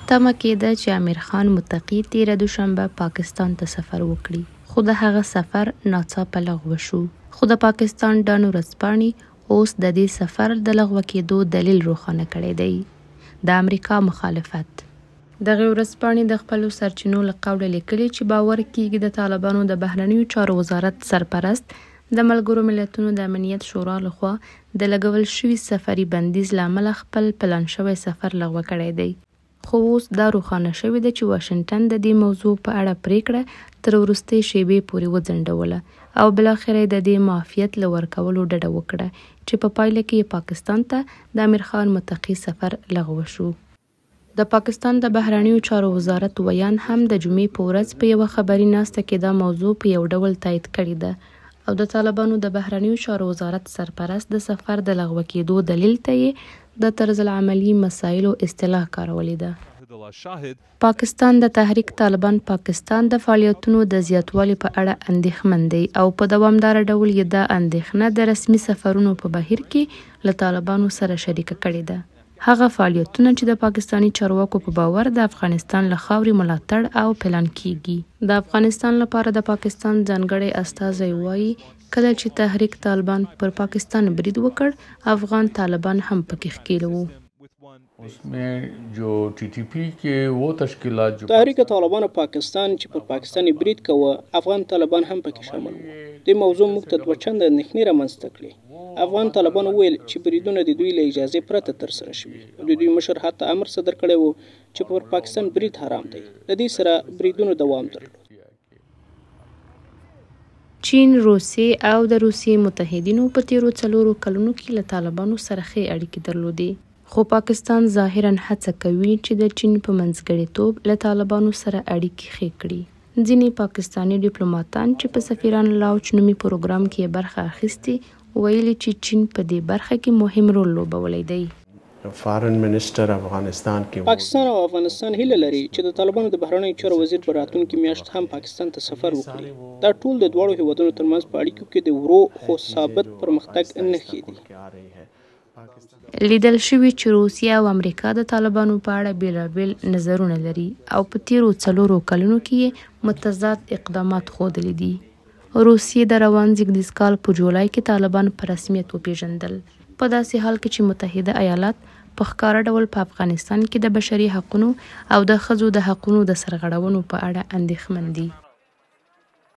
تمه کېده چې امیر خان متقي تېره دوشنبه پاکستان ته سفر وکړي، خو د هغه سفر ناڅاپه لغوه شو. خو د پاکستان ډانو ورځپاڼې اوس د دې سفر د لغوه کېدو دلیل روښانه کړی دی: د امریکا مخالفت. دغه ورځپاڼې د خپلو سرچینو له قوله لیکلي چې باور کېږي د طالبانو د بهرنیو چارو وزارت سرپرست د ملګرو ملتونو د امنیت شورا لخوا د لګول شوي سفري بندیز له امله خپل پلان شوی سفر لغوه کړی دی. خو اوس دا روښانه شوې ده چې واشنګټن د دې موضوع په اړه پریکړه تر وروستۍ شیبې پورې وځنډوله او بالاخره د دې معافیت له ورکولو ډډه وکړه چې په پایله کې پاکستان ته د امیر خان متقي سفر لغوه شو. د پاکستان د بهرنیو چارو وزارت ویان هم د جمعې په ورځ په یوه خبري ناسته کې دا موضوع په یو ډول تایید کړې ده او د طالبانو د بهرنیو چارو وزارت سرپرست د سفر د لغوه کېدو دلیل ته یې د طرز العملي مسایلو اصطلاح کارولې ده. پاکستان د تحریک طالبان پاکستان د فعالیتونو د زیاتوالي په اړه اندېښمن دی او په دوامداره ډول یې دا اندېښنه د رسمي سفرونو په بهیر کې له طالبانو سره شریکه کړې ده. هغه فعالیتونه چې د پاکستاني چارواکو په باور د افغانستان له خاورې ملاتړ او پلان کیږي. د افغانستان لپاره د پاکستان ځانګړی استازی وایي کله چې تحریک طالبان پر پاکستان برید وکړ افغان طالبان هم پکې ښکېل وو. تحریک طالبان پاکستان چې پر پاکستان برید کوه افغان طالبان هم پکې شامل وو. دې موضوع موږ ته دوه چنده اندېښنې رامنځته کړې. افغان طالبان وویل چې بریدونه د دوی له اجازې پرته ترسره شوي. د دوی مشر حتی امر صدر کړی وو چې پر پاکستان برید حرام دی. د دې سره بریدونو دوام درلود. چین، روسیې او د روسیې متحدینو په تیرو 4 کلونو کې له طالبانو سره ښې اړیکې درلودې، خو پاکستان ظاهراً هڅه کوي چې د چین په منځګړیتوب له طالبانو سره اړیکې ښې کړي. ځینې پاکستاني ډیپلوماتان چې په سفیران لاوچ نومي پروګرام کې برخه اخیستې ویلي چې چین په دې برخه کې مهم رول لوبولی دی. پاکستان او افغانستان هیله لري چې د طالبانو د بهرنیو چارو وزیر په راتلونکي میاشت هم پاکستان ته سفر وکړي. دا ټول د دواړو هیوادونو ترمنځ په اړیکو کې د ورو خو ثابت پرمختګ نښې دي. لیدل شوي چې روسیه او امریکا د طالبانو په اړه بیلابیل نظرونه لري او په تیرو 4 کلونو کې متضاد اقدامات ښودلي دي. روسیې د روان زیږدیز کال په جولای کې طالبان په رسمیت وپیژندل، په داسې حال کې چې متحده ایالات په ښکاره ډول په افغانستان کې د بشري حقونو او د ښځو د حقونو د سرغړونو په اړه اندېښمن دي.